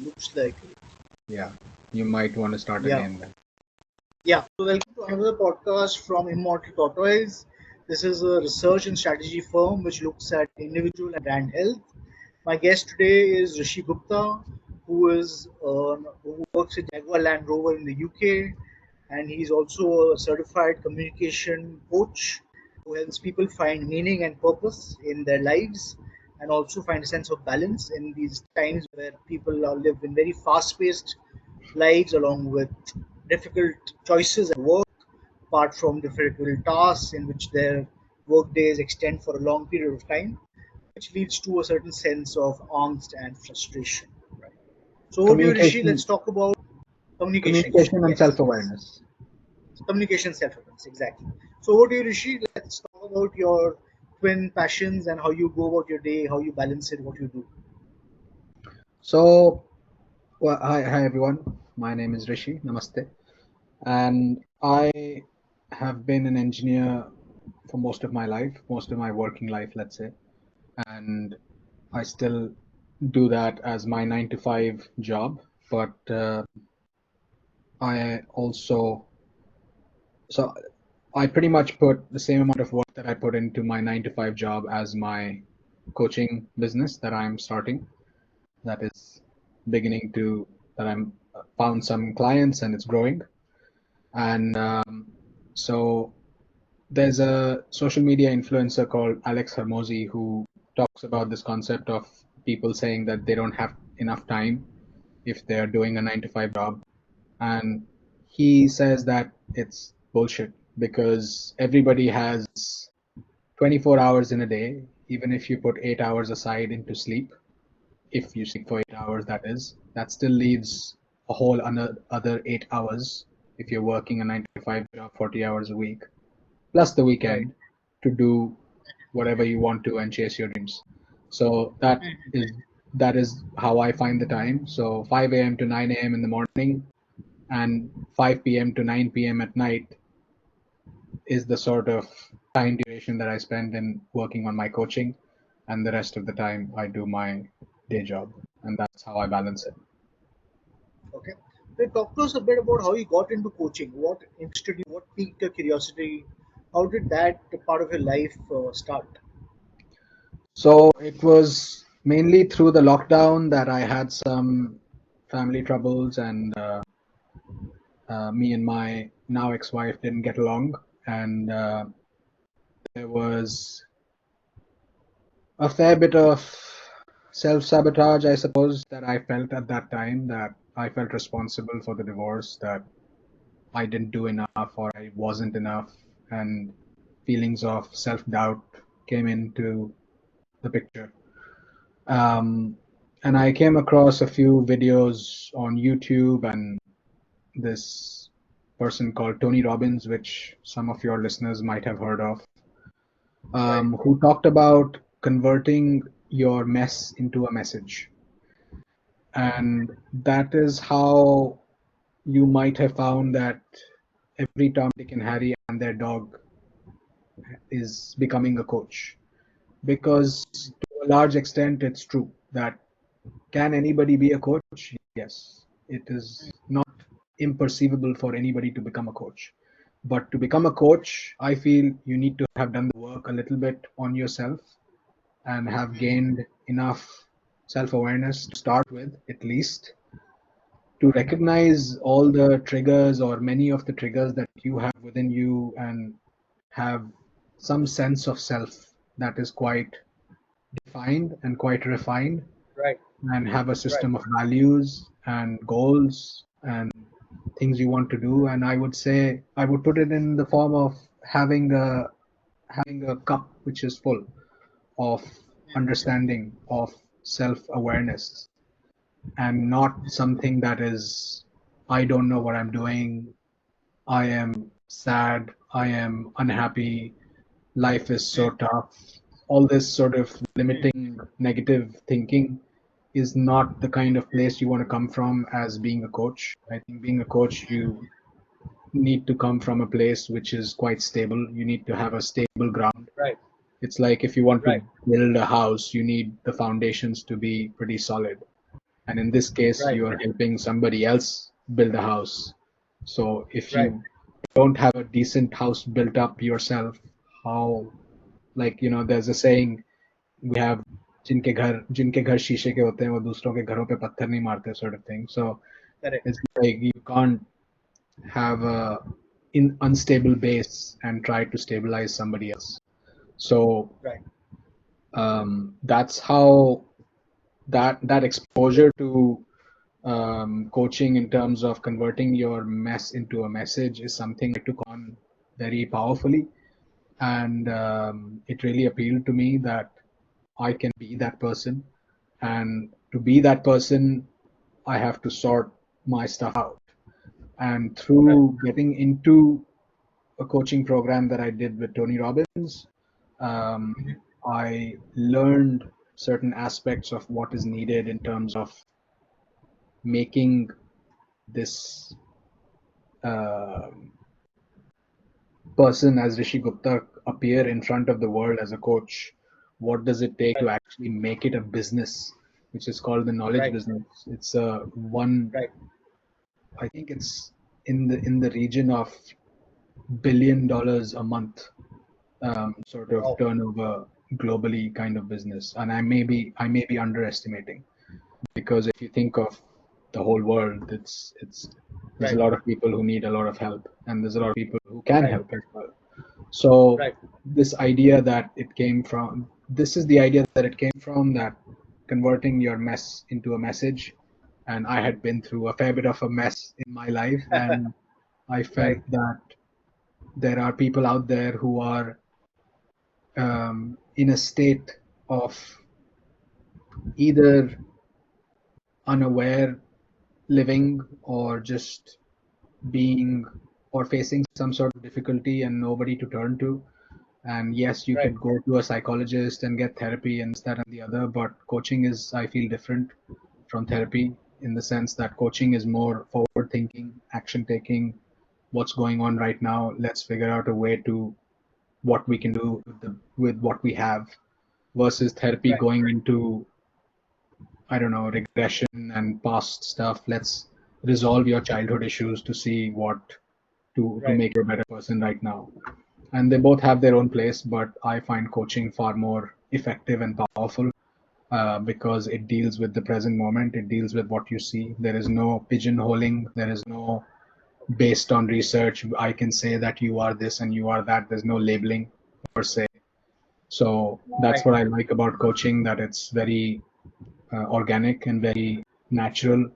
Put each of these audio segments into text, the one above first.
Looks like. Yeah, you might want to start Yeah. again then. Yeah. So welcome to another podcast from Immortal Tortoise. This is a research and strategy firm which looks at individual and brand health. My guest today is Rishi Gupta, who works at Jaguar Land Rover in the UK, and he's also a certified communication coach who helps people find meaning and purpose in their lives and also find a sense of balance in these times where people live in very fast-paced lives along with difficult choices at work, apart from difficult tasks in which their work days extend for a long period of time, which leads to a certain sense of angst and frustration. Right. So, over to you, Rishi. Let's Communication, talk about communication. communication and Yes, yes. self-awareness. Communication self-awareness, exactly. So, over to you, Rishi. Let's talk about your twin passions and how you go about your day, how you balance it, what you do. So, hi everyone. My name is Rishi. Namaste. And I have been an engineer for most of my life, most of my working life, let's say. And I still do that as my 9 to 5 job. But I also, so I pretty much put the same amount of work that I put into my 9 to 5 job as my coaching business that I'm starting. That is beginning to, that I'm found some clients and it's growing. And so there's a social media influencer called Alex Hermosi who talks about this concept of people saying that they don't have enough time if they're doing a 9 to 5 job. And he says that it's bullshit because everybody has 24 hours in a day, even if you put 8 hours aside into sleep, if you sleep for 8 hours, that is, that still leaves a whole other 8 hours if you're working a 9 to 5 job, 40 hours a week, plus the Right. weekend to do whatever you want to and chase your dreams. So that is how I find the time. So 5 a.m. to 9 a.m. in the morning and 5 p.m. to 9 p.m. at night is the sort of time duration that I spend in working on my coaching, and the rest of the time I do my day job, and that's how I balance it. Okay. So, talk to us a bit about how you got into coaching. What interested you? What piqued your curiosity? How did that part of your life start? So it was mainly through the lockdown that I had some family troubles, and me and my now ex-wife didn't get along, and there was a fair bit of self-sabotage, I suppose, that I felt at that time, that I felt responsible for the divorce, that I didn't do enough or I wasn't enough, and feelings of self-doubt came into the picture. Um, and I came across a few videos on YouTube and this person called Tony Robbins, which some of your listeners might have heard of, Right. who talked about converting your mess into a message. And that is how you might have found that every Tom, Dick, and Harry and their dog is becoming a coach. Because to a large extent, it's true that can anybody be a coach? Yes. It is not imperceivable for anybody to become a coach. But to become a coach, I feel you need to have done the work a little bit on yourself and have gained enough self awareness to start with, at least, to recognize all the triggers or many of the triggers that you have within you and have some sense of self that is quite defined and quite refined, Right. and have a Right. system of values and goals and things you want to do. And I would say I would put it in the form of having a cup which is full of understanding, of self awareness, and not something that is, I don't know what I'm doing, I am sad, I am unhappy, life is so tough. All this sort of limiting negative thinking is not the kind of place you want to come from as being a coach. I think being a coach, you need to come from a place which is quite stable. You need to have a stable ground. Right. It's like if you want to Right. build a house, you need the foundations to be pretty solid. And in this case, Right. you are helping somebody else build a house. So if Right. you don't have a decent house built up yourself, how, like, there's a saying we have, जिनके घर शीशे के होते हैं वो दूसरों के घरों पे पत्थर नहीं मारते, sort of thing. So Correct. it's like you can't have a unstable base and try to stabilize somebody else. So Right. that's how that exposure to coaching in terms of converting your mess into a message is something I took on very powerfully, and it really appealed to me that I can be that person, and to be that person, I have to sort my stuff out. And Right. through getting into a coaching program that I did with Tony Robbins, um, I learned certain aspects of what is needed in terms of making this uh, person as Rishi Gupta appear in front of the world as a coach. What does it take to Right. actually make it a business, which is called the knowledge Right. business? It's a one, Right. I think it's in the region of $1 billion a month, sort of Wow. turnover globally kind of business. And I may be underestimating, because if you think of the whole world, it's there's a Right. lot of people who need a lot of help, and there's a lot of people who can Right. help as well. So Right. this is the idea that it came from, that converting your mess into a message. And I had been through a fair bit of a mess in my life, and I felt Right. that there are people out there who are in a state of either unaware living, or just being, or facing some sort of difficulty and nobody to turn to. And yes, you Right. could go to a psychologist and get therapy and this, that, and the other, but coaching is, I feel, different from therapy, in the sense that coaching is more forward thinking, action taking. What's going on right now? Let's figure out a way to what we can do with what we have, versus therapy Right. going into, I don't know, regression and past stuff. Let's resolve your childhood issues to see what to Right. make you a better person right now. And they both have their own place, but I find coaching far more effective and powerful, because it deals with the present moment. It deals with what you see. There is no pigeonholing. There is no, based on research, I can say that you are this and you are that. There's no labeling per se. So that's Right. what I like about coaching, that it's very organic and very natural.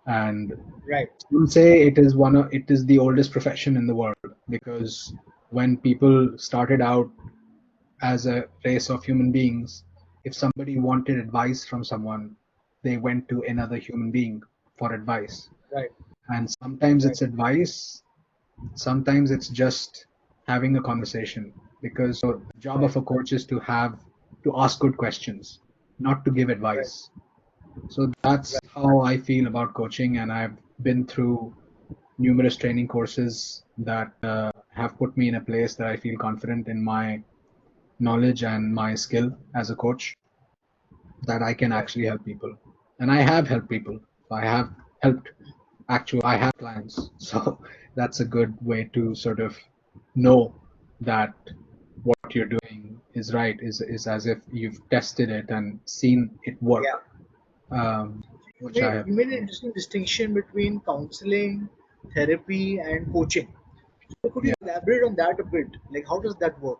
And Right. some say it is the oldest profession in the world, because when people started out as a race of human beings, if somebody wanted advice from someone, they went to another human being for advice. Right. And sometimes Right. it's advice, sometimes it's just having a conversation, because so the job Right. of a coach is to ask good questions, not to give Right. advice. So that's Right. how I feel about coaching, and I've been through numerous training courses that have put me in a place that I feel confident in my knowledge and my skill as a coach, that I can Right. actually help people. And I have helped people. I have helped, I have clients. So that's a good way to sort of know that what you're doing is right, is as if you've tested it and seen it work, Yeah. um, You which I made have. you made an interesting distinction between counseling, therapy, and coaching. So could you Yeah. elaborate on that a bit? Like, how does that work?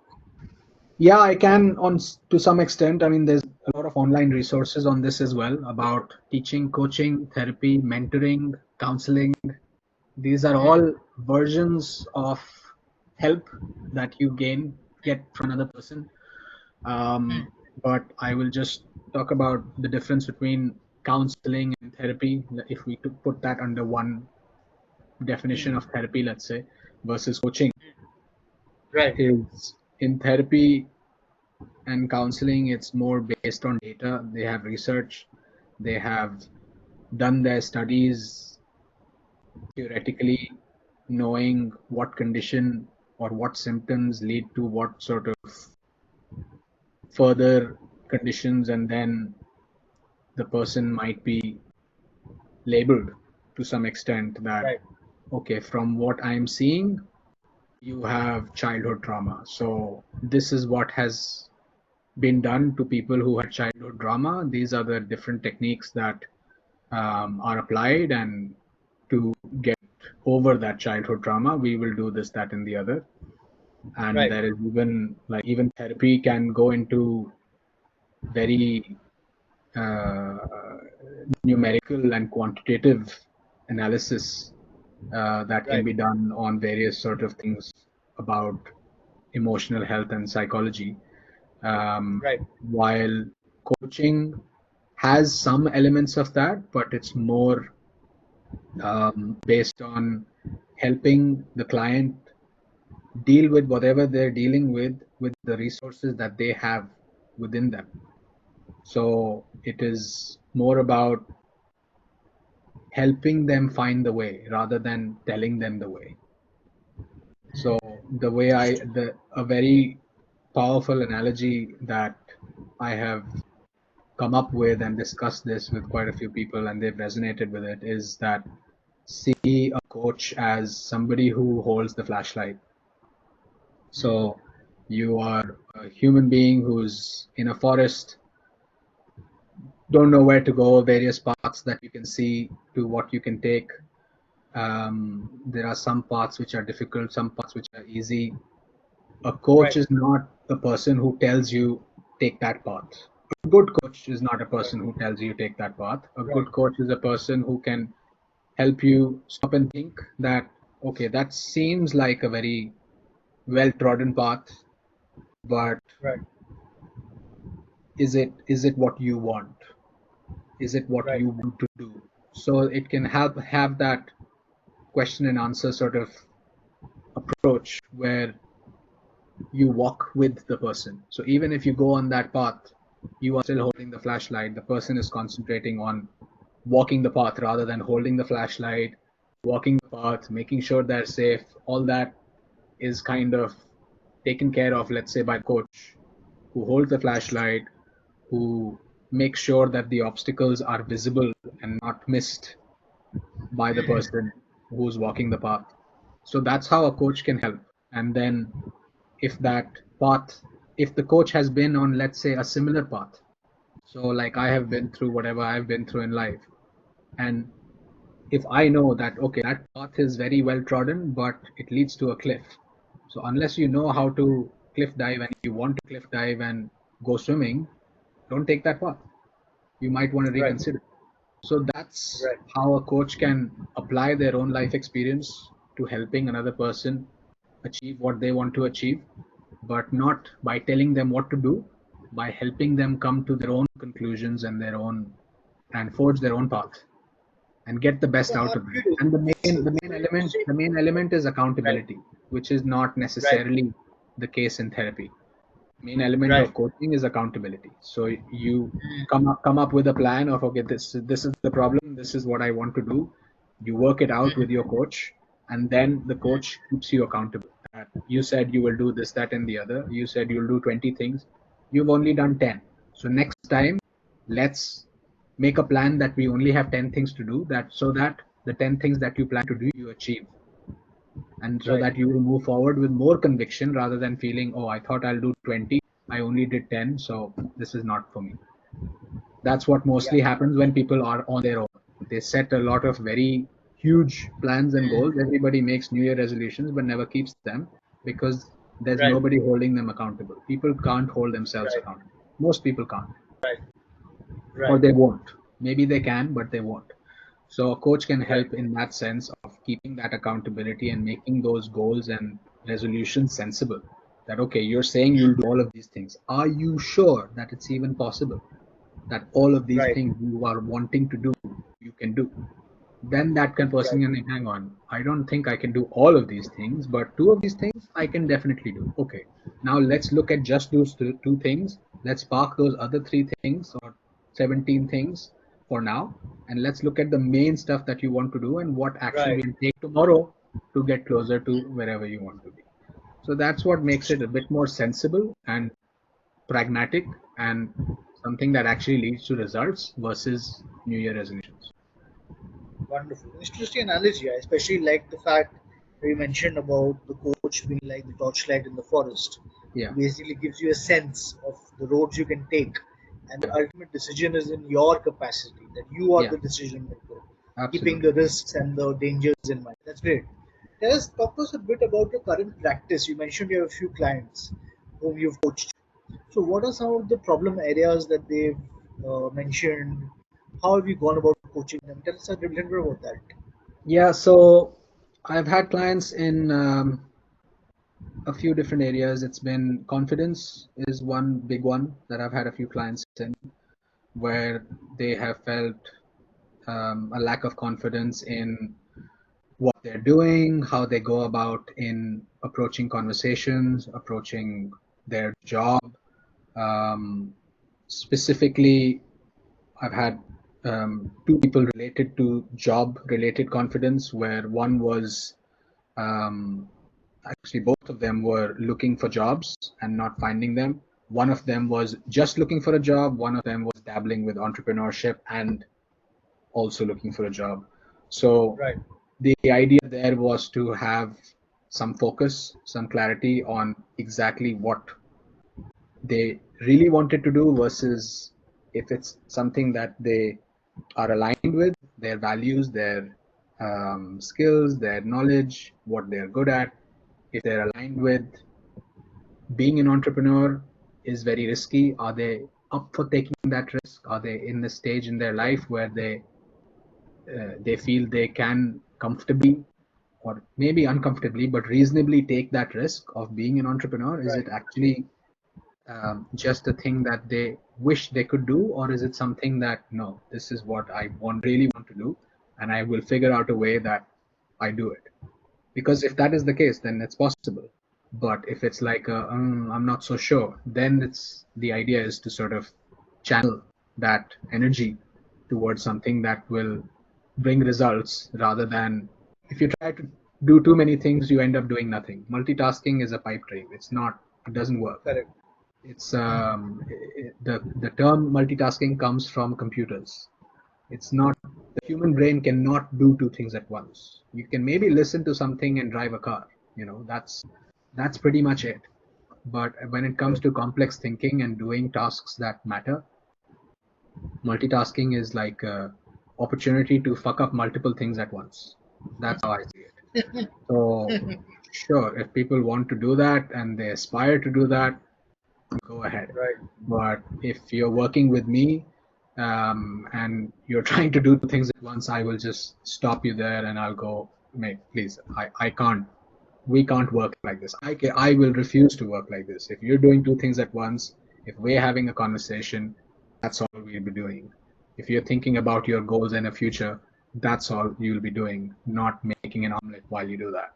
Yeah, I can to some extent. I mean, there's a lot of online resources on this as well, about teaching, coaching, therapy, mentoring, counseling. These are all versions of help that you get from another person. Um, but I will just talk about the difference between counseling and therapy, if we could put that under one definition of therapy, let's say, versus coaching. Right. Is in therapy and counseling, it's more based on data. They have research, they have done their studies theoretically, knowing what condition or what symptoms lead to what sort of further conditions, and then the person might be labeled to some extent that, Right. okay, from what I'm seeing, you have childhood trauma. So this is what has been done to people who had childhood trauma. These are the different techniques that are applied, and to get over that childhood trauma, we will do this, that, and the other. And Right. there is even therapy can go into very uh, numerical and quantitative analysis that can Right. be done on various sort of things about emotional health and psychology. Right. While coaching has some elements of that, but it's more based on helping the client deal with whatever they're dealing with the resources that they have within them. So it is more about helping them find the way rather than telling them the way. So the way a very powerful analogy that I have come up with and discussed this with quite a few people and they've resonated with it is that see a coach as somebody who holds the flashlight. So you are a human being who's in a forest, don't know where to go, various paths that you can see to what you can take. There are some paths which are difficult, some paths which are easy. A coach Right. is not a person who tells you take that path. A good coach is not a person who tells you take that path. A Right. good coach is a person who can help you stop and think that, okay, that seems like a very well trodden path, but Right. is it what you want? Is it what Right. you want to do? So it can help have that question and answer sort of approach where you walk with the person. So even if you go on that path, you are still holding the flashlight. The person is concentrating on walking the path rather than holding the flashlight, walking the path, making sure they're safe. All that is kind of taken care of, let's say, by the coach who holds the flashlight, who makes sure that the obstacles are visible and not missed by the person who's walking the path. So that's how a coach can help. And then if that path, if the coach has been on, let's say, a similar path, so like I have been through whatever I've been through in life, and if I know that, okay, that path is very well trodden, but it leads to a cliff. So unless you know how to cliff dive and you want to cliff dive and go swimming, don't take that path. You might want to Right. reconsider. So that's Right. how a coach can apply their own life experience to helping another person achieve what they want to achieve, but not by telling them what to do, by helping them come to their own conclusions and their own and forge their own path and get the best So out I'm of them. curious. And the main So, the so main you element say, the main element is right. accountability, which is not Right. necessarily the case in therapy. Main element Right. of coaching is accountability. So you come up with a plan of, okay, this is the problem, this is what I want to do. You work it out with your coach, and then the coach keeps you accountable. You said you will do this, that, and the other. You said you'll do 20 things. You've only done 10. So next time, let's make a plan that we only have 10 things to do, that so that the 10 things that you plan to do you achieve, and so Right. that you will move forward with more conviction rather than feeling, oh, I thought I'll do 20, I only did 10, so this is not for me. That's what Yeah. mostly happens when people are on their own. They set a lot of very huge plans and goals. Everybody makes New Year resolutions but never keeps them because there's Right. nobody holding them accountable. People can't hold themselves Right. accountable. Most people can't, Right. or Right. they won't. Maybe they can, but they won't. So a coach can Right. help in that sense of keeping that accountability and making those goals and resolutions sensible. That, okay, you're saying you'll do all of these things. Are you sure that it's even possible that all of these Right. things you are wanting to do, you can do? Then that can person Right. can think, hang on, I don't think I can do all of these things, but two of these things I can definitely do. Okay, now let's look at just those two things. Let's park those other three things or 17 things for now, and let's look at the main stuff that you want to do and what action Right. we can take tomorrow to get closer to wherever you want to be. So that's what makes it a bit more sensible and pragmatic and something that actually leads to results versus New Year resolutions. Wonderful. Interesting analogy. I especially like the fact that you mentioned about the coach being like the torchlight in the forest. Yeah, It basically gives you a sense of the roads you can take, and yeah, the ultimate decision is in your capacity, that you are yeah, the decision maker, keeping the absolutely. risks and the dangers in mind. That's great. Tell us, talk to us a bit about your current practice. You mentioned you have a few clients whom you've coached. So, what are some of the problem areas that they've mentioned? How have you gone about coaching them? Tell us a little bit about that. Yeah, so I've had clients in a few different areas. It's been confidence is one big one that I've had a few clients in where they have felt a lack of confidence in what they're doing, how they go about in approaching conversations, approaching their job. Um, Specifically, I've had two people related to job related confidence, where one was um, actually both of them were looking for jobs and not finding them. One of them was just looking for a job, one of them was dabbling with entrepreneurship and also looking for a job. So Right, the idea there was to have some focus, some clarity on exactly what they really wanted to do versus if it's something that they are aligned with, their values, their skills, their knowledge, what they're good at. If they're aligned with being an entrepreneur is very risky. Are they up for taking that risk? Are they in the stage in their right, life where they feel they can comfortably or maybe uncomfortably but reasonably take that risk of being an entrepreneur? Is right, it actually just a thing that they wish they could do, or is it something that no, this is what I really want to do, and I will figure out a way that I do it? Because if that is the case, then it's possible. But if it's like I'm not so sure, then it's the idea is to sort of channel that energy towards something that will bring results rather than if you try to do too many things, you end up doing nothing. Multitasking is a pipe dream. It's not. It doesn't work. correct. It's the term multitasking comes from computers. It's not the human brain cannot do two things at once. You can maybe listen to something and drive a car. That's pretty much it. But when it comes Correct. to complex thinking and doing tasks that matter, multitasking is like a opportunity to fuck up multiple things at once. That's how I see it. So sure, if people want to do that and they aspire to do that, go ahead. Right. But if you're working with me and you're trying to do two things at once, I will just stop you there and I'll go, mate, please, I can't. We can't work like this. I will refuse to work like this. If you're doing two things at once, if we're having a conversation, that's all we'll be doing. If you're thinking about your goals and a future, that's all you'll be doing, not making an omelet while you do that.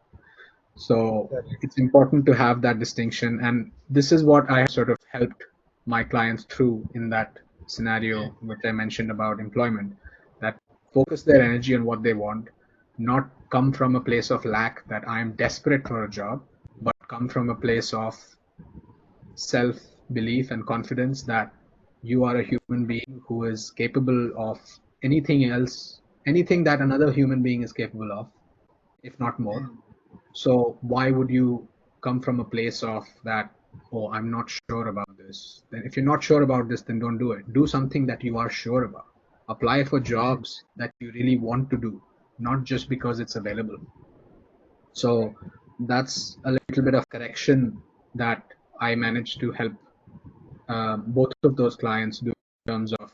So Correct. it's important to have that distinction. And this is what I have sort of helped my clients through in that scenario, which I mentioned about employment, that focus their energy on what they want, not come from a place of lack that I am desperate for a job, but come from a place of self belief and confidence that you are a human being who is capable of anything else, anything that another human being is capable of, if not more. So why would you come from a place of that, oh, I'm not sure about this? Then if you're not sure about this, then don't do it. Do something that you are sure about. Apply for jobs that you really want to do, not just because it's available. So that's a little bit of correction that I managed to help both of those clients do in terms of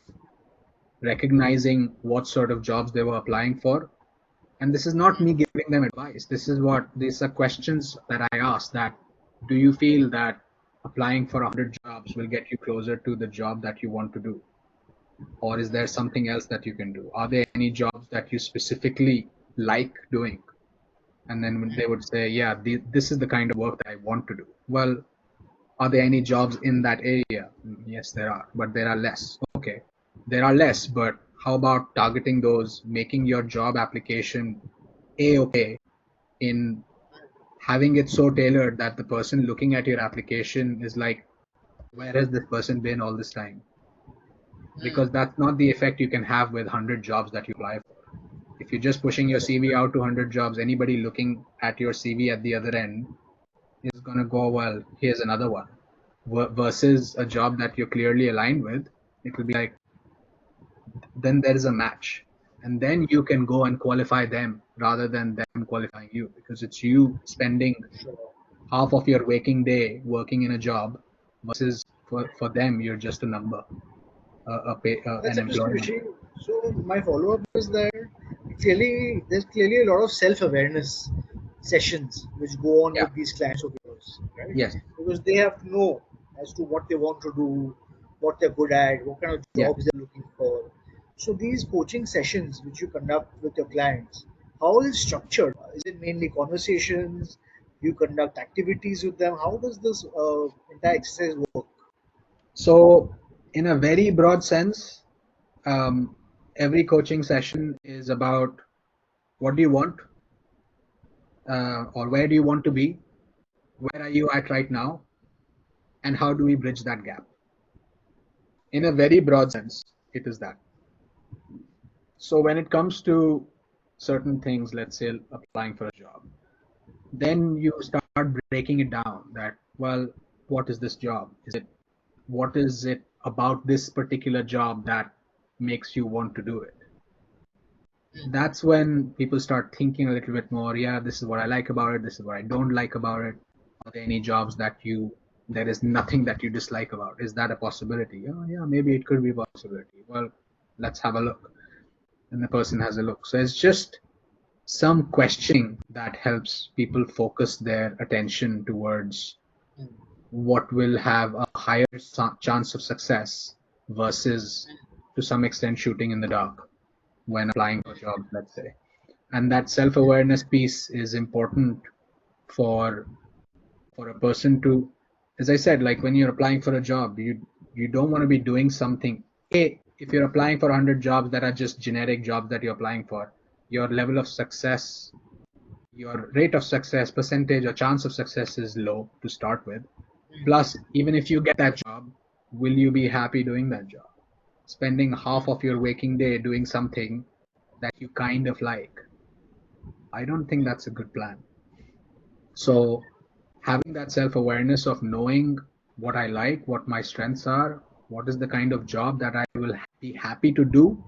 recognizing what sort of jobs they were applying for. And this is not me giving them advice. These are questions that I ask that do you feel that applying for 100 jobs will get you closer to the job that you want to do? Or is there something else that you can do? Are there any jobs that you specifically like doing? And then when they would say, yeah, this is the kind of work that I want to do. Well, are there any jobs in that area? Yes, there are, but there are less. Okay, there are less, but how about targeting those, making your job application A-okay in having it so tailored that the person looking at your application is like, where has this person been all this time? Because that's not the effect you can have with 100 jobs that you apply for. If you're just pushing your CV out to 100 jobs, anybody looking at your CV at the other end is going to go, well, here's another one. Versus a job that you're clearly aligned with, it will be like, then there is a match. And then you can go and qualify them rather than them qualifying you, because it's you spending Sure. half of your waking day working in a job versus for them, you're just a number, That's an interesting, employee number. Rishi. So my follow-up is that there's clearly a lot of self-awareness sessions which go on Yeah. with these clients of yours, right? Yes. Because they have to know as to what they want to do, what they're good at, what kind of Yeah. jobs they're looking for. So these coaching sessions which you conduct with your clients, how is it structured? Is it mainly conversations? Do you conduct activities with them? How does this entire exercise work? So, in a very broad sense, um, every coaching session is about what do you want, or where do you want to be, where are you at right now, and how do we bridge that gap? In a very broad sense, it is that. So, when it comes to certain things, let's say applying for a job, then you start breaking it down that, well, what is this job? What is it about this particular job that makes you want to do it? That's when people start thinking a little bit more. Yeah, this is what I like about it, this is what I don't like about it. Are there any jobs that there is nothing that you dislike about? Is that a possibility? Oh, yeah, maybe it could be a possibility. Well, let's have a look. And the person has a look. So it's just some questioning that helps people focus their attention towards what will have a higher chance of success versus, to some extent, shooting in the dark when applying for jobs, let's say. And that self-awareness piece is important for a person to, as I said, like when you're applying for a job, you don't want to be doing something. If you're applying for 100 jobs that are just generic jobs that you're applying for, your level of success, your rate of success, percentage or chance of success is low to start with. Plus, even if you get that job, will you be happy doing that job? Spending half of your waking day doing something that you kind of like, I don't think that's a good plan. So, having that self awareness of knowing what I like, what my strengths are, what is the kind of job that I will be happy to do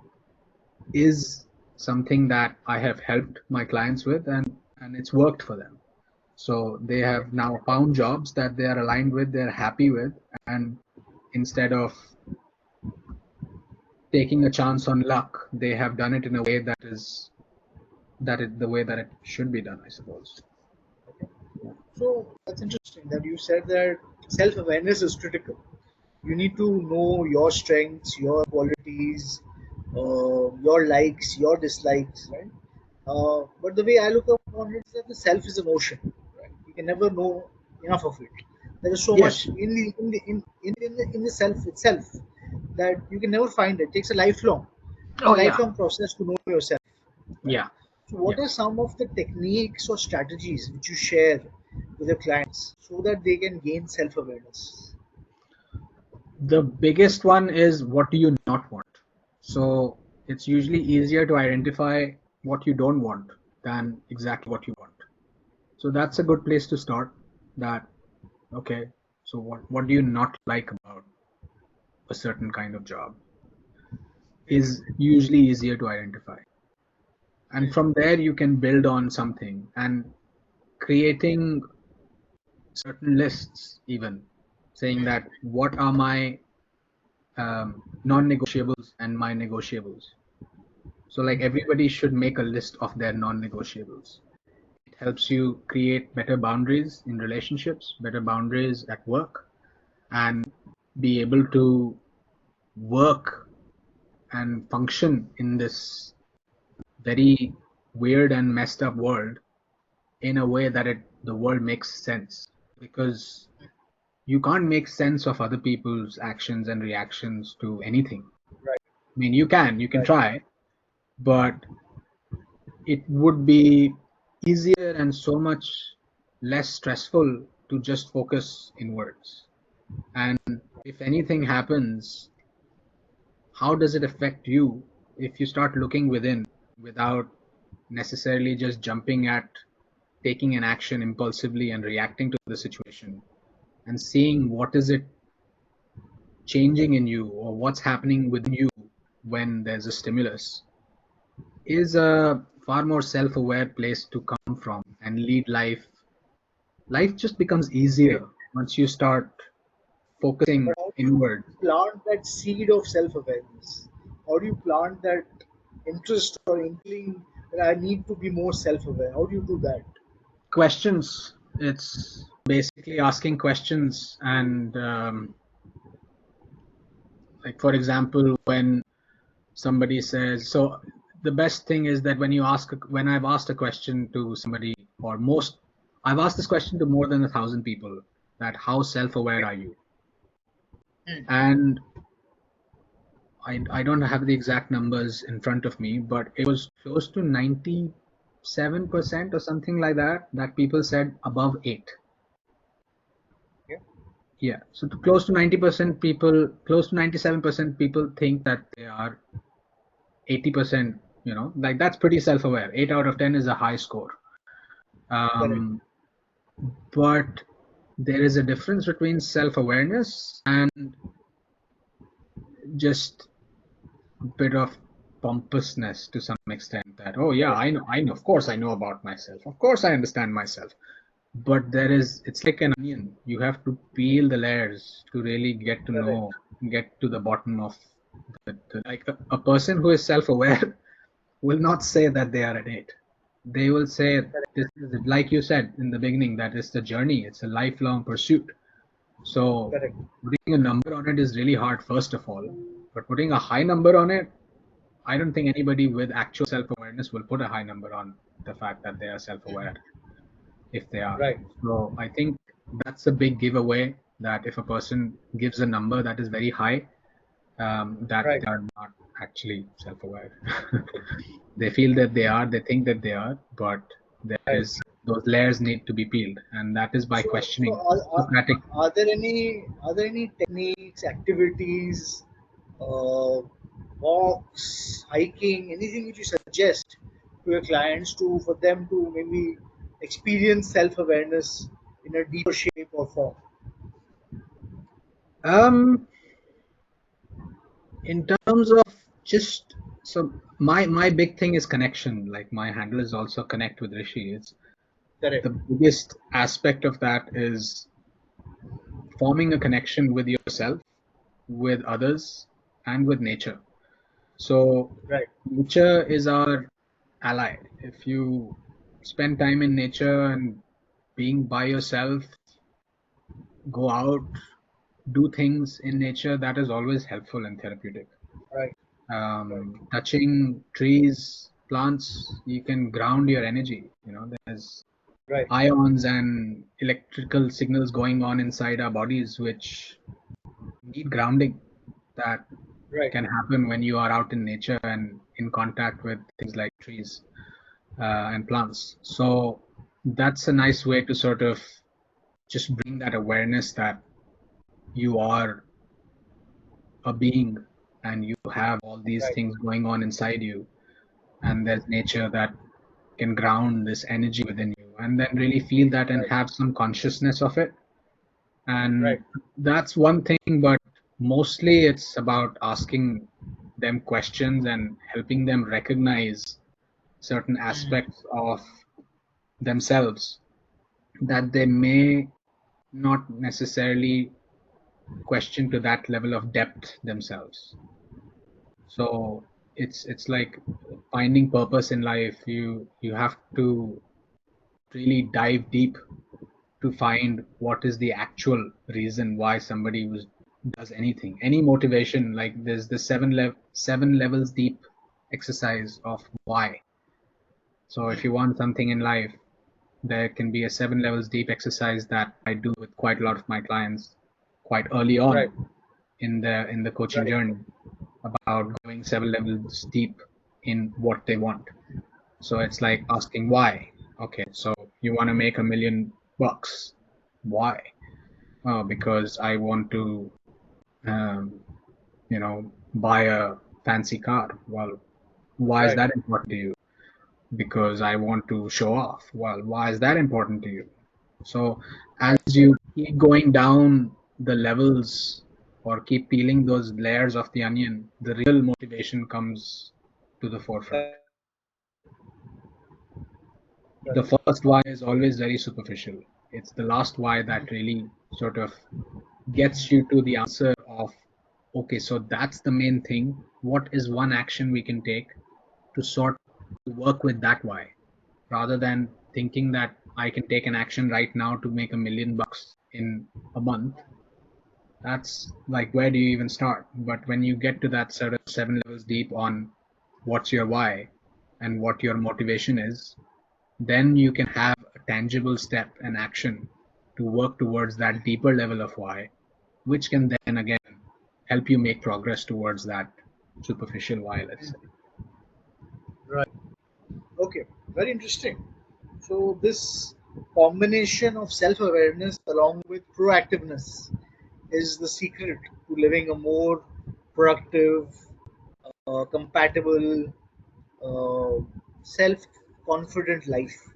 is something that I have helped my clients with, and it's worked for them. So they have now found jobs that they are aligned with, they're happy with, and instead of taking a chance on luck, they have done it in a way that is the way that it should be done, I suppose. Yeah. So that's interesting that you said that self awareness is critical. You need to know your strengths, your qualities, your likes, your dislikes, right? But the way I look upon it is that the self is emotion, right? You can never know enough of it. There is so Yes. much in the self itself that you can never find it. It takes a lifelong. It's Oh a yeah. lifelong process to know yourself, right? Yeah. So, Yeah. what are some of the techniques or strategies which you share with your clients so that they can gain self awareness? The biggest one is, what do you not want? So it's usually easier to identify what you don't want than exactly what you want. So that's a good place to start. That, okay, so what do you not like about a certain kind of job is usually easier to identify. And from there you can build on something, and creating certain lists, even saying that what are my non-negotiables and my negotiables. So like everybody should make a list of their non-negotiables. It helps you create better boundaries in relationships, better boundaries at work, and be able to work and function in this very weird and messed up world in a way that the world makes sense, because you can't make sense of other people's actions and reactions to anything. Right, I mean, you can right, try, but it would be easier and so much less stressful to just focus inwards. And if anything happens, how does it affect you if you start looking within without necessarily just jumping at taking an action impulsively and reacting to the situation and seeing what is it changing in you or what's happening within you when there's a stimulus is a far more self-aware place to come from and lead life. Life just becomes Great. easier once you start focusing But how do you inward. plant that seed of self-awareness? How do you plant that interest or inkling that I need to be more self-aware? How do you do that? Questions. It's basically asking questions and like for example, when somebody says so, the best thing is that when you ask when I've asked a question to somebody or most I've asked this question to more than 1,000 people that how self-aware Okay. are you? Hmm. And I don't have the exact numbers in front of me, but it was close to 97% or something like that, that people said above 8. Okay. Yeah, so close to 90% people, close to 97% people think that they are 80%, like that's pretty self-aware. 8 out of 10 is a high score. Correct. Um, but there is a difference between self-awareness and just a bit of pompousness to some extent that, oh yeah, Correct. I know, of course I know about myself. Of course I understand myself. But it's like an onion. You have to peel the layers to really get to Correct. know, get to the bottom of like a person who is self-aware will not say that they are an 8. They will say Correct. this is it. Like you said in the beginning, that it's the journey. It's a lifelong pursuit. So Correct. putting a number on it is really hard, first of all. But putting a high number on it, I don't think anybody with actual self-awareness will put a high number on the fact that they are self-aware if they are. Right. So I think that's a big giveaway that if a person gives a number that is very high, that Right. they are not actually self-aware. They feel that they are, they think that they are, but there Right. is those layers need to be peeled, and that is by So questioning. Socratic. are there any techniques, activities, uh, walks, hiking, anything which you suggest to your clients to for them to maybe experience self-awareness in a deeper shape or form? Um, in terms of just so my big thing is connection. Like my handle is also connect with Rishi. It's Correct. the biggest aspect of that is forming a connection with yourself, with others, and with nature. So Right. nature is our ally. If you spend time in nature and being by yourself, go out, do things in nature, that is always helpful and therapeutic. Right. Right. Touching trees, plants, you can ground your energy. There's Right. ions and electrical signals going on inside our bodies which need grounding. That Right. can happen when you are out in nature and in contact with things like trees and plants. So that's a nice way to sort of just bring that awareness that you are a being and you have all these Right. things going on inside you, and there's nature that can ground this energy within you, and then really feel that and Right. have some consciousness of it. And Right. that's one thing, but mostly it's about asking them questions and helping them recognize certain Mhm. aspects of themselves that they may not necessarily question to that level of depth themselves. So it's like finding purpose in life. You have to really dive deep to find what is the actual reason why somebody does anything, any motivation. Like there's the seven levels deep exercise of why. So if you want something in life, there can be a 7 levels deep exercise that I do with quite a lot of my clients quite early Right. on in the coaching Right. journey, about going 7 levels deep in what they want. So it's like asking why. Okay, so you want to make $1 million. Why? Oh, because I want to, buy a fancy car. Well, why is Right. that important to you? because I want to show off. Well, why is that important to you? So as Right. you keep going down the levels or keep peeling those layers of the onion, the real motivation comes to the forefront. Correct. The Correct. first why is always very superficial. It's the last why that really sort of gets you to the answer of, okay, so that's the main thing. What is one action we can take to sort to work with that why, rather than thinking that I can take an action right now to make $1 million in a month. That's like, where do you even start? But when you get to that sort of 7 levels deep on what's your why and what your motivation is, then you can have a tangible step and action to work towards that deeper level of why, which can then again help you make progress towards that superficial why, let's say. Right. Okay. Very interesting. So this combination of self-awareness along with proactiveness is the secret to living a more productive, compatible, uh, self-confident life.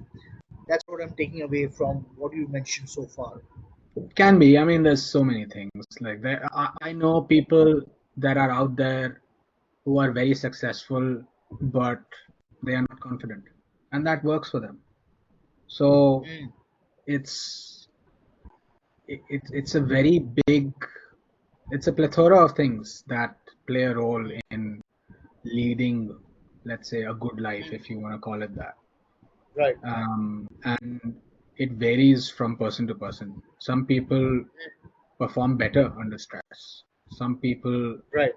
That's what I'm taking away from what you mentioned so far. Can be. I mean, there's so many things. Like there, I know people that are out there who are very successful, but they are not confident, and that works for them. So Mm, it's it's a very big, it's a plethora of things that play a role in leading, let's say, a good life, if you want to call it that. right, And it varies from person to person. Some people perform better under stress. Some people right,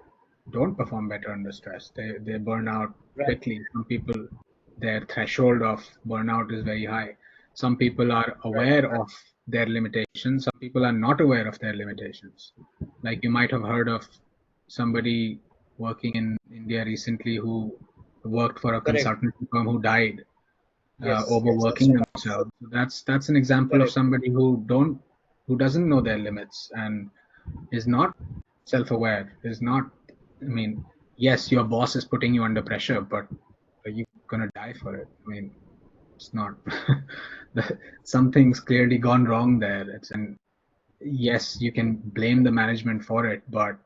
don't perform better under stress. They burn out right, quickly. Some people, their threshold of burnout is very high. Some people are right, aware of their limitations. Some people are not aware of their limitations. Like you might have heard of somebody working in India recently who worked for a correct. consultancy firm who died Yes, yes, I overworking saw that. themselves. So that's an example of Correct, somebody who doesn't know their limits and is not self-aware, is not, I mean, yes, your boss is putting you under pressure, but are you gonna die for it? I mean, it's not. Something's clearly gone wrong there. And yes, you can blame the management for it, but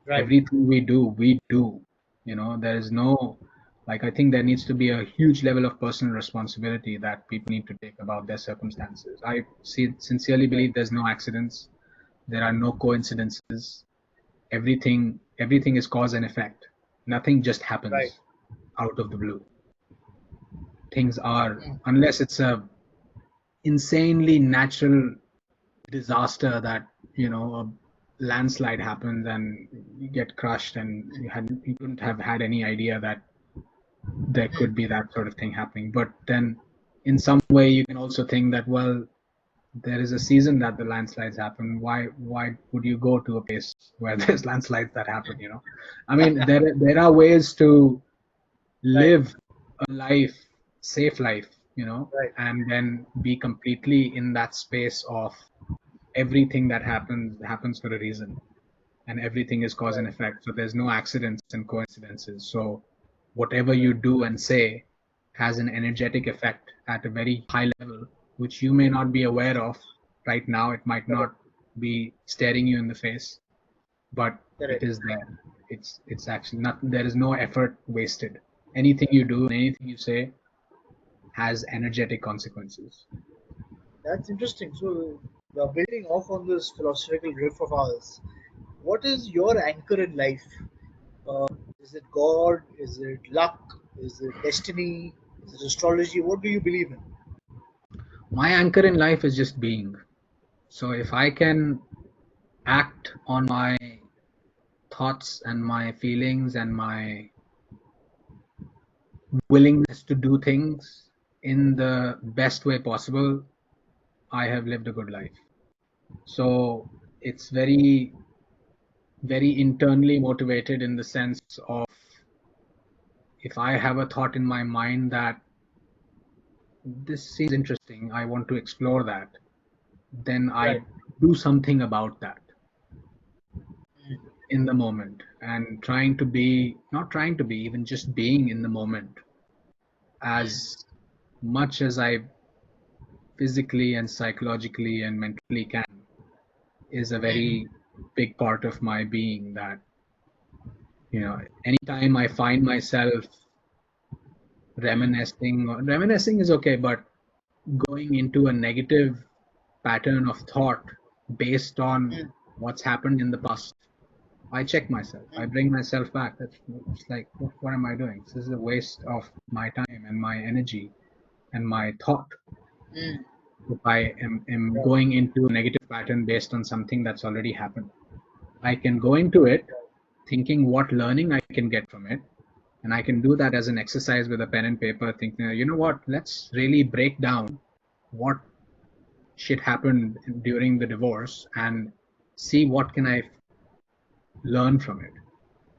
right, everything we do. There is no, like, I think there needs to be a huge level of personal responsibility that people need to take about their circumstances. I sincerely right, believe there's no accidents, there are no coincidences. Everything is cause and effect. Nothing just right, happens out of the blue. Things are, mm, unless it's a insanely natural disaster that, a landslide happens and you get crushed, and you couldn't have had any idea that there could be that sort of thing happening. But then in some way you can also think that, well, there is a season that the landslides happen. Why would you go to a place where there's landslides that happen? I mean, there are ways to right, live a life, safe life, right, and then be completely in that space of everything that happens for a reason, and everything is cause and right, effect. So there's no accidents and coincidences. So whatever you do and say has an energetic effect at a very high level, which you may not be aware of right now. It might correct, not be staring you in the face, but it correct. is there. It's actually not, there is no effort wasted. Anything you do and anything you say has energetic consequences. That's interesting. So, building off on this philosophical riff of ours, what is your anchor in life? Is it God? Is it luck? Is it destiny? Is it astrology? What do you believe in? My anchor in life is just being. So if I can act on my thoughts and my feelings and my willingness to do things in the best way possible, I have lived a good life. So it's very, very internally motivated in the sense of, if I have a thought in my mind that this seems interesting, I want to explore that, then Right. I do something about that in the moment, and trying to be, not trying to be, even just being in the moment as much as I physically and psychologically and mentally can is a very big part of my being. That, anytime I find myself reminiscing is okay, but going into a negative pattern of thought based on what's happened in the past, I check myself. I bring myself back. It's like, what am I doing? This is a waste of my time and my energy and my thought. If I am Right. going into a negative pattern based on something that's already happened, I can go into it thinking what learning I can get from it. And I can do that as an exercise with a pen and paper, thinking, you know what, let's really break down what shit happened during the divorce and see what can I learn from it.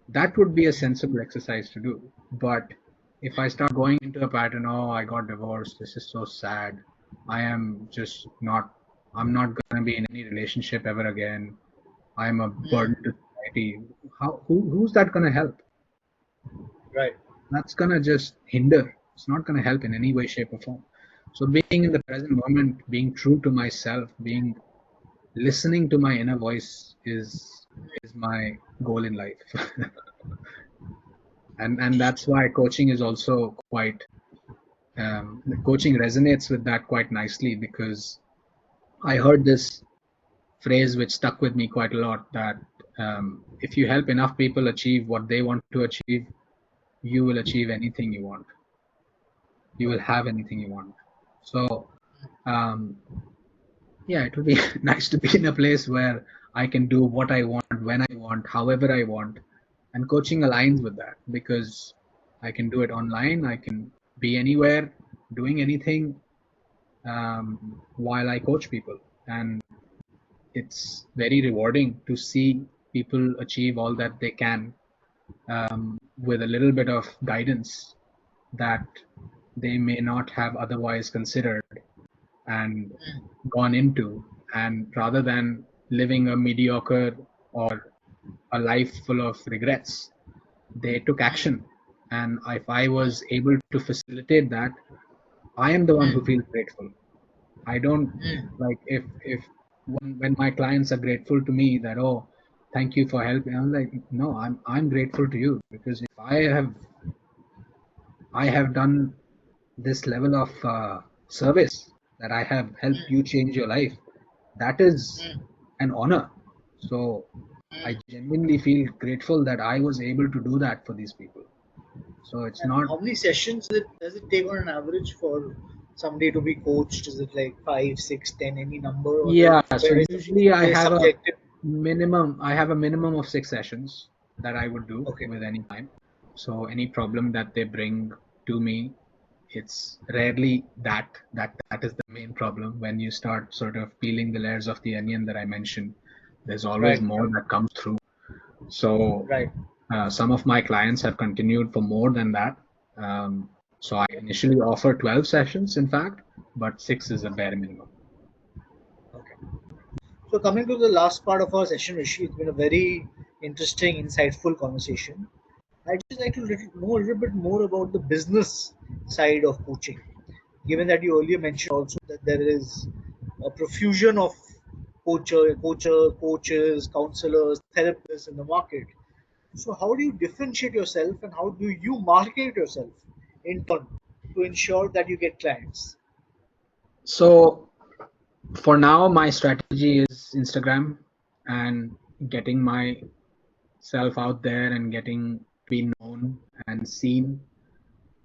That would be a sensible exercise to do. But if I start going into a pattern, oh, I got divorced, this is so sad, I'm not going to be in any relationship ever again, I'm a burden to society, who's that going to help? Right. That's going to just hinder. It's not going to help in any way, shape, or form. So being in the present moment, being true to myself, being listening to my inner voice is my goal in life. And that's why coaching is also quite coaching resonates with that quite nicely, because I heard this phrase which stuck with me quite a lot, that if you help enough people achieve what they want to achieve, you will achieve anything you want. You will have anything you want. So um, yeah, it would be nice to be in a place where I can do what I want, when I want, however I want. And coaching aligns with that, because I can do it online, I can be anywhere, doing anything, while I coach people. And it's very rewarding to see people achieve all that they can, with a little bit of guidance that they may not have otherwise considered and gone into. And rather than living a mediocre or a life full of regrets, they took action. And if I was able to facilitate that, I am the one who feels grateful. I don't, like, if when my clients are grateful to me that, oh, thank you for helping, I'm like, no, I'm grateful to you, because if I have done this level of service, that I have helped you change your life, that is an honor. So I genuinely feel grateful that I was able to do that for these people. So it's And not. how many sessions does it take on an average for somebody to be coached? Is it like 5, 6, 10, any number, or Yeah, so very, usually very subjective? I have a minimum of 6 sessions that I would do Okay. with any client. So any problem that they bring to me, it's rarely that is the main problem. When you start sort of peeling the layers of the onion that I mentioned, there's always Right. more that comes through. So Right. some of my clients have continued for more than that. So I initially offer 12 sessions, in fact, but 6 is a bare minimum. Okay. So coming to the last part of our session, Rishi, it's been a very interesting, insightful conversation. I'd just like to know a little bit more about the business side of coaching. Given that you earlier mentioned also that there is a profusion of coaches, counselors, therapists in the market. So how do you differentiate yourself and how do you market yourself in turn to ensure that you get clients? So for now, my strategy is Instagram and getting myself out there and getting to be known and seen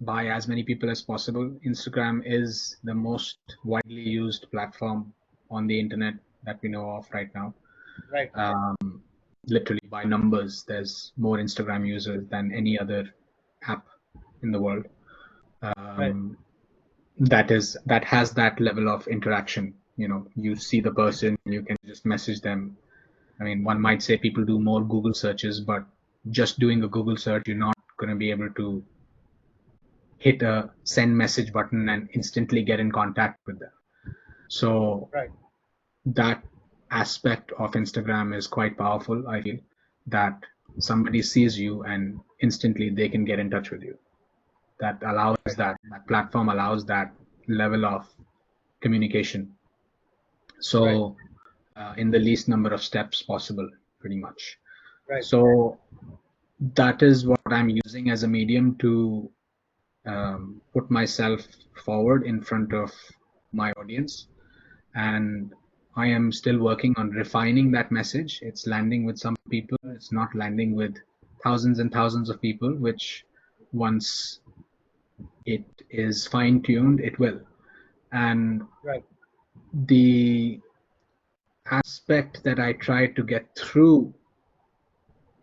by as many people as possible. Instagram is the most widely used platform on the internet that we know of right now. Right. Literally by numbers, there's more Instagram users than any other app in the world. Right. Um, that has that level of interaction. You see the person, you can just message them. I mean, one might say people do more Google searches, but just doing a Google search, you're not going to be able to hit a send message button and instantly get in contact with them. So Right. that aspect of Instagram is quite powerful, I feel, that somebody sees you and instantly they can get in touch with you. that allows that platform allows that level of communication. Right. So in the least number of steps possible, pretty much. Right. So that is what I'm using as a medium to put myself forward in front of my audience. And I am still working on refining that message. It's landing with some people, it's not landing with thousands and thousands of people, which once it is fine tuned, it will. And Right. the aspect that I try to get through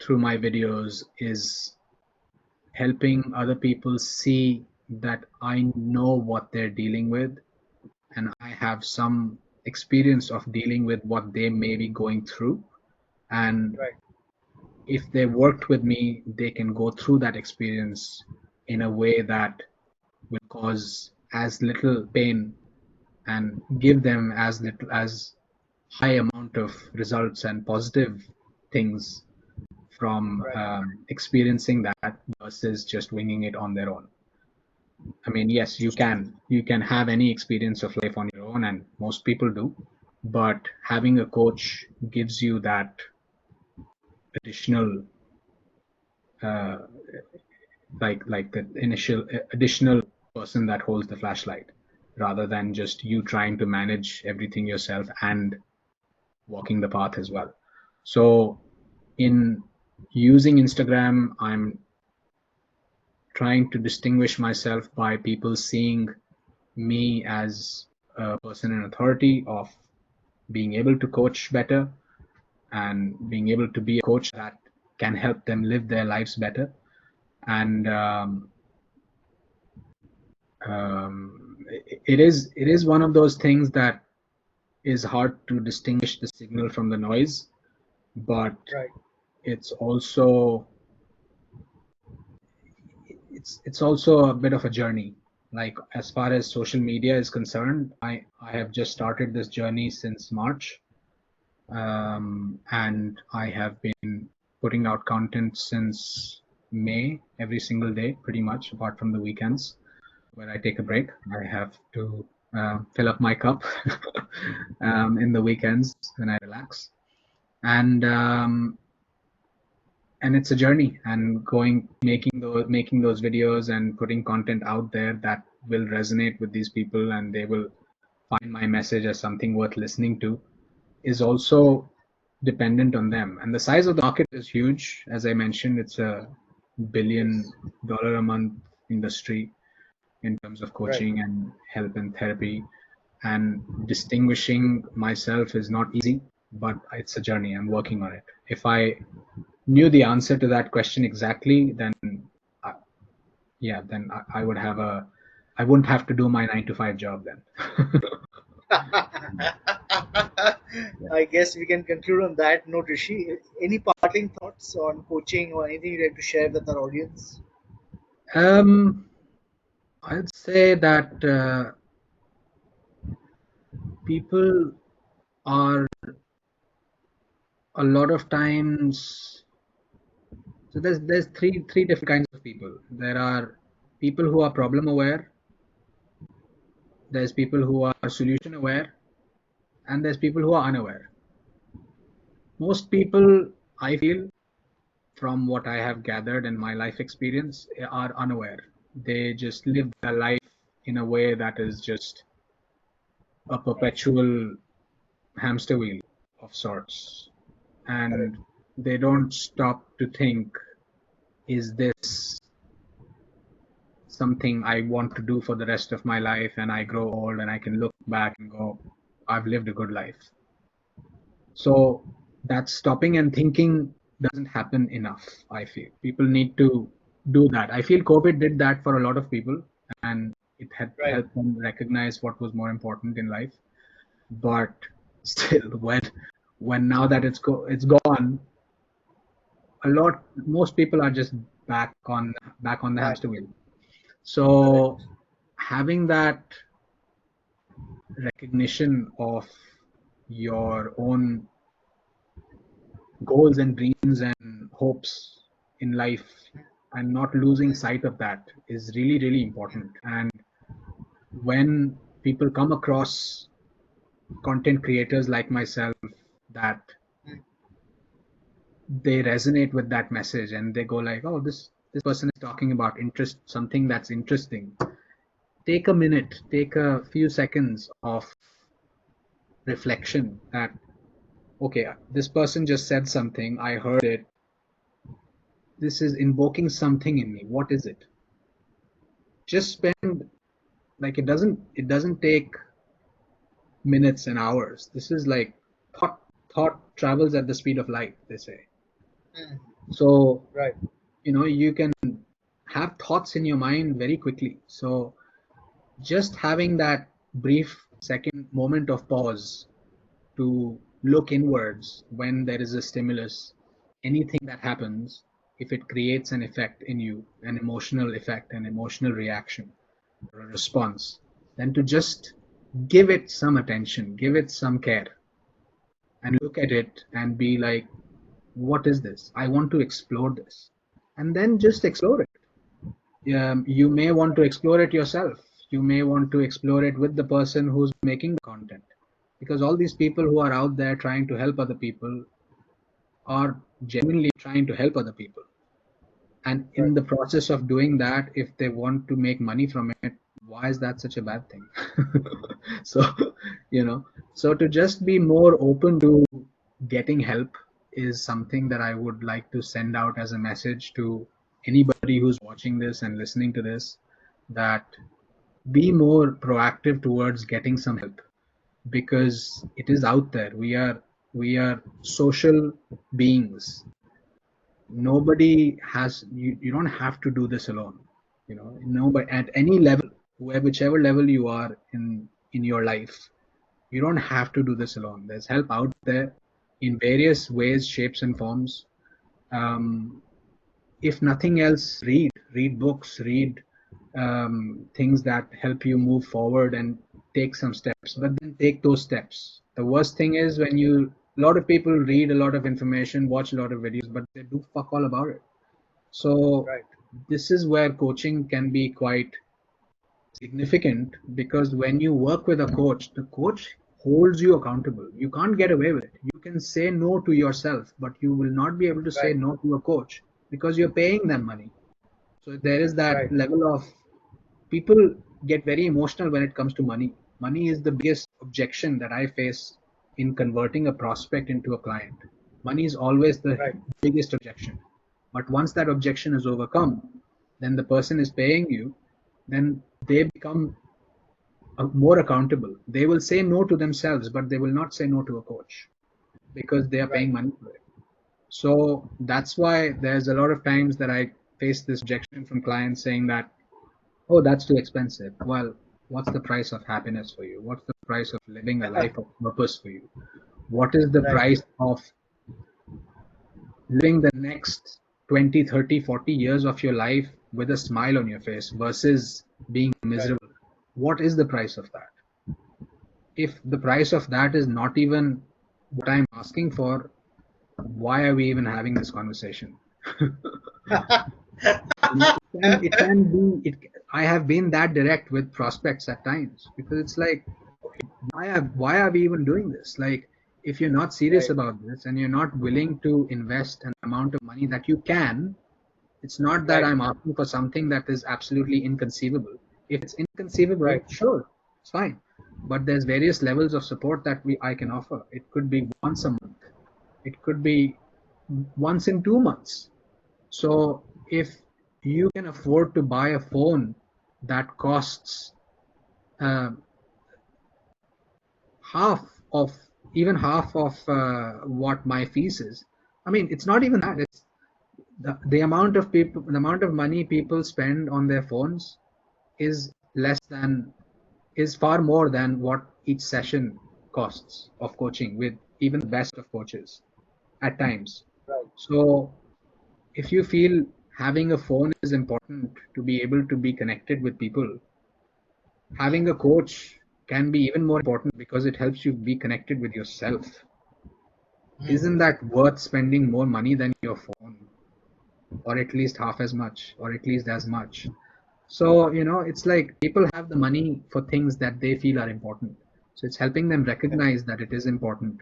my videos is helping other people see that I know what they're dealing with, and I have some experience of dealing with what they may be going through. And Right. if they worked with me, they can go through that experience in a way that will cause as little pain and give them as little as high amount of results and positive things from Right. experiencing that versus just winging it on their own. I mean, yes, you can have any experience of life on your own, and most people do, but having a coach gives you that additional uh, like the initial additional person that holds the flashlight rather than just you trying to manage everything yourself and walking the path as well. So in using Instagram, I'm trying to distinguish myself by people seeing me as a person in authority of being able to coach better and being able to be a coach that can help them live their lives better. And it is one of those things that is hard to distinguish the signal from the noise, but Right. it's also it's also a bit of a journey. Like as far as social media is concerned, I have just started this journey since March, and I have been putting out content since May every single day, pretty much, apart from the weekends where I take a break. I have to fill up my cup in the weekends when I relax, and it's a journey. And going making those videos and putting content out there that will resonate with these people, and they will find my message as something worth listening to, is also dependent on them. And the size of the market is huge. As I mentioned, it's a Yes. $1 billion a month industry in terms of Right. coaching and help and therapy. And distinguishing myself is not easy, but it's a journey. I'm working on it. If I knew the answer to that question exactly, then I, yeah, then I would have I wouldn't have to do my 9 to 5 job then. I guess we can conclude on that note, Rishi. Any parting thoughts on coaching or anything you'd like to share with our audience? um, I'd say that people are a lot of times. So there's three different kinds of people. There are people who are problem aware, there's people who are solution aware, and there's people who are unaware. Most people, I feel, from what I have gathered in my life experience, are unaware. They just live their life in a way that is just a Right. perpetual hamster wheel of sorts. Correct. And they don't stop to think, is this something I want to do for the rest of my life? And I grow old and I can look back and go, I've lived a good life. So that stopping and thinking doesn't happen enough, I feel. People need to do that. I feel COVID did that for a lot of people, and it had Right. helped them recognize what was more important in life. But still, when now that it's gone, most people are just back on the Back. hamster wheel. Correct. So having that recognition of your own goals and dreams and hopes in life, and not losing sight of that is really, really important. And when people come across content creators like myself that they resonate with that message and they go like, oh, this person is talking about interest, something that's interesting. Take a minute, take a few seconds of reflection that, okay, this person just said something, I heard it, this is invoking something in me. What is it? Just spend, like, it doesn't take minutes and hours. This is like thought travels at the speed of light, they say. Mm. So, Right. you can have thoughts in your mind very quickly. So just having that brief second moment of pause to look inwards when there is a stimulus, anything that happens, if it creates an effect in you, an emotional effect, an emotional reaction or a response, then to just give it some attention, give it some care, and look at it and be like, what is this? I want to explore this. And then just explore it. You may want to explore it yourself. You may want to explore it with the person who's making the content. Because all these people who are out there trying to help other people are genuinely trying to help other people. And Right. in the process of doing that, if they want to make money from it, why is that such a bad thing? So, you know, so to just be more open to getting help is something that I would like to send out as a message to anybody who's watching this and listening to this, that be more proactive towards getting some help, because it is out there. We are social beings. Nobody has, you don't have to do this alone. No, but at any level, whichever level you are in your life, you don't have to do this alone. There's help out there in various ways, shapes and forms. um, if nothing else, read books, read things that help you move forward and take some steps, but then take those steps. The worst thing is when a lot of people read a lot of information, watch a lot of videos, but they do fuck all about it. So Right. this is where coaching can be quite significant, because when you work with a coach, the coach holds you accountable. You can't get away with it. You can say no to yourself, but you will not be able to say Right. no to a coach because you're paying them money. So there is that Right. level of, people get very emotional when it comes to money. Money is the biggest objection that I face in converting a prospect into a client. Money is always the Right. biggest objection. But once that objection is overcome, then the person is paying you, then they become more accountable. They will say no to themselves, but they will not say no to a coach because they are Right. paying money for it. So that's why there's a lot of times that I face this objection from clients saying that, oh, that's too expensive. Well, what's the price of happiness for you? What's the price of living a life of purpose for you? What is the Right. price of living the next 20, 30, 40 years of your life with a smile on your face versus being Right. miserable? What is the price of that? If the price of that is not even what I'm asking for, why are we even having this conversation? It can be it. I have been that direct with prospects at times, because it's like, why are we even doing this? Like, if you're not serious Right. about this and you're not willing to invest an amount of money that you can, it's not that Right. I'm asking for something that is absolutely inconceivable. If it's inconceivable, Right. sure, it's fine. But there's various levels of support that I can offer. It could be once a month. It could be once in 2 months. So if you can afford to buy a phone that costs uh, half of half of what my fees is. I mean, it's not even that. It's the amount of people, the amount of money people spend on their phones is less than, is far more than what each session costs of coaching with even the best of coaches at times. Right. So if you feel having a phone is important to be able to be connected with people, having a coach can be even more important because it helps you be connected with yourself. Mm. Isn't that worth spending more money than your phone? or at least half as much, or at least as much. So, it's like people have the money for things that they feel are important. So it's helping them Correct. recognize that it is important.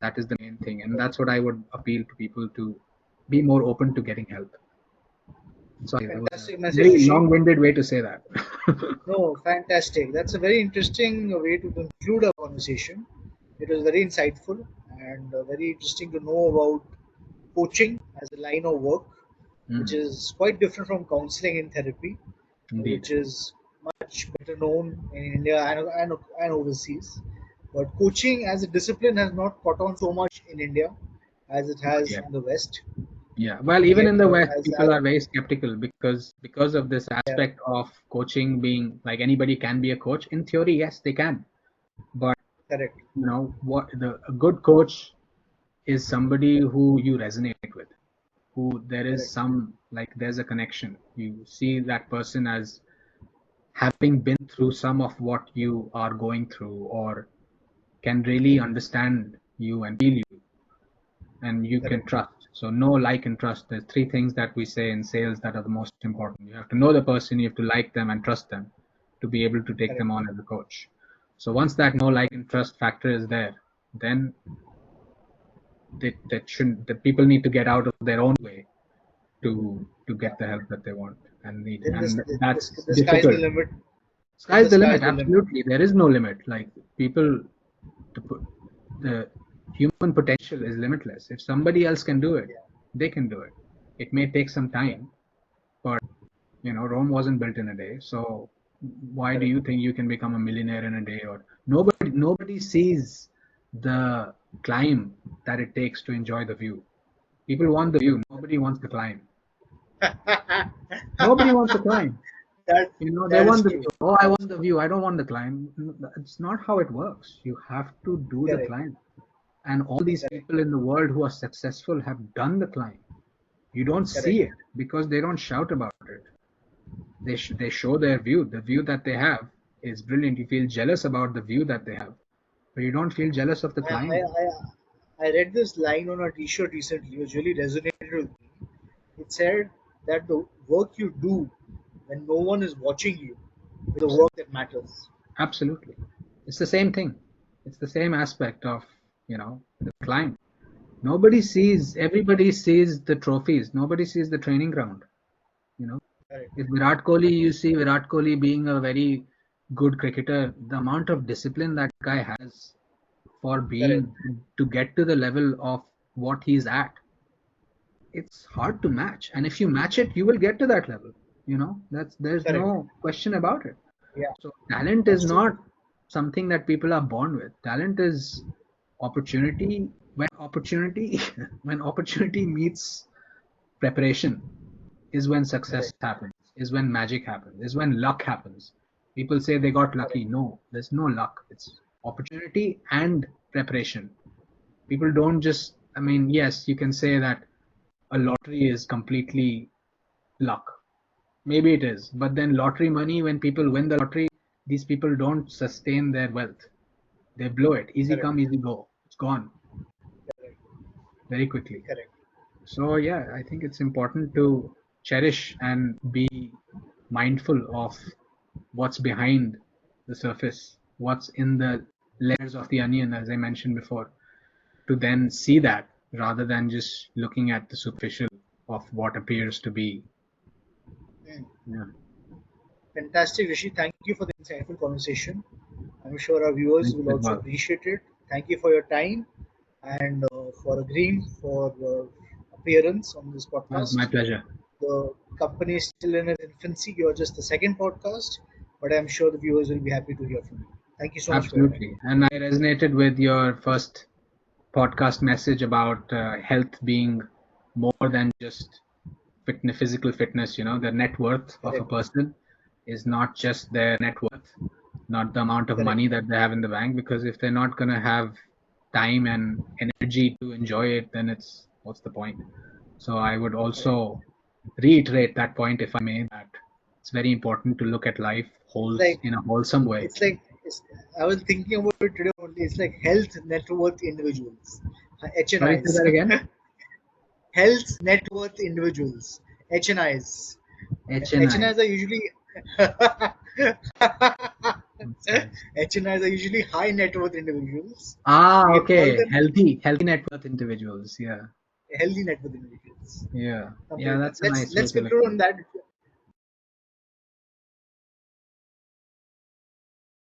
That is the main thing. And that's what I would appeal to people, to be more open to getting help. Sorry, that was a Fantastic message, very Rishi. long-winded way to say that. No, fantastic. That's a very interesting way to conclude our conversation. It was very insightful and very interesting to know about coaching as a line of work, which Mm, is quite different from counseling and therapy, indeed. which is much better known in India and overseas. But coaching as a discipline has not caught on so much in India as it Not has yet. in the West. Yeah. Well, even Yet, in the West, as people are very skeptical because of this yeah, aspect of coaching being like anybody can be a coach. In theory, yes, they can. But correct, what a good coach is somebody who you resonate with, who there is correct, there's a connection. You see that person as having been through some of what you are going through, or can really understand you and feel you, and you can correct, trust. So know, like, and trust. There's three things that we say in sales that are the most important. You have to know the person, you have to like them and trust them to be able to take them correct, on as a coach. So once that know, like, and trust factor is there, then that shouldn't that people need to get out of their own way to yeah. get the help that they want and need. Then And the, that's the sky's the difficult. limit. Then Sky's the the sky's limit. the limit. Absolutely, there is no limit. Like people, to put, the human potential is limitless. If somebody else can do it, Yeah, they can do it. It may take some yeah, time, but Rome wasn't built in a day. So why do correct, you think you can become a millionaire in a day? Or nobody sees the climb that it takes to enjoy the view. People want the view. Nobody wants the climb. Nobody wants the climb. that They that is want the view. true. Oh, I want the view. I don't want the climb. It's not how it works. You have to do the Correct, climb. And all these correct, people in the world who are successful have done the climb. You don't see correct, it because they don't shout about it. They show their view. The view that they have is brilliant. You feel jealous about the view that they have, but you don't feel jealous of the I, I, climb. I read this line on a T-shirt recently, which really resonated with me. It said that the work you do when no one is watching you is the work Absolutely. that matters. Absolutely. It's the same thing. It's the same aspect of, the climb. Everybody sees the trophies. Nobody sees the training ground. You know, Correct, if Virat Kohli, you see Virat Kohli being a very good cricketer, the amount of discipline that guy has for correct, being to get to the level of what he's at, it's hard to match. And if you match it, you will get to that level. There's correct. no question about it. Yeah, So talent is that's true. not something that people are born with. Talent is opportunity. When opportunity when opportunity meets preparation is when success Correct, happens, is when magic happens, is when luck happens. People say they got lucky. correct, No, there's no luck. It's opportunity and preparation. People don't just, I mean, yes, you can say that a lottery is completely luck. Maybe it is. But then lottery money, when people win the lottery, these people don't sustain their wealth. They blow it. Easy correct, come, easy go. It's gone correct, very quickly. correct. So yeah, I think it's important to cherish and be mindful of what's behind the surface, what's in the layers of the onion, as I mentioned before, to then see that rather than just looking at the superficial of what appears to be. Mm. Yeah, Fantastic, Rishi. Thank you for the insightful conversation. I'm sure our viewers thank will you as also well. appreciate it. Thank you for your time and for agreeing for appearance on this It was my podcast. pleasure. The company is still in its infancy. You're just the second podcast, but I'm sure the viewers will be happy to hear from you. Thank you so much for your time. Absolutely. And I resonated with your first podcast message about health being more than just physical fitness. The net worth of a Correct, person is not just their net worth, not the amount of correct, money that they have in the bank, because if they're not going to have time and energy to enjoy it, then it's what's the point? So I would correct. also reiterate that point, if I may, that it's very important to look at life It's wholes like in a wholesome way. it's like it's, I was thinking about it today only. It's like health net worth individuals, Sorry, say HNIs, that again. health net worth individuals. HNIs. HNI. HNIs are usually That's nice. HNIs are usually high net worth individuals. Ah, We can call okay. them Healthy net worth individuals. Yeah. healthy net worth individuals. Yeah. Yeah, Complete. that's a Let's nice way let's to look conclude at on it. that.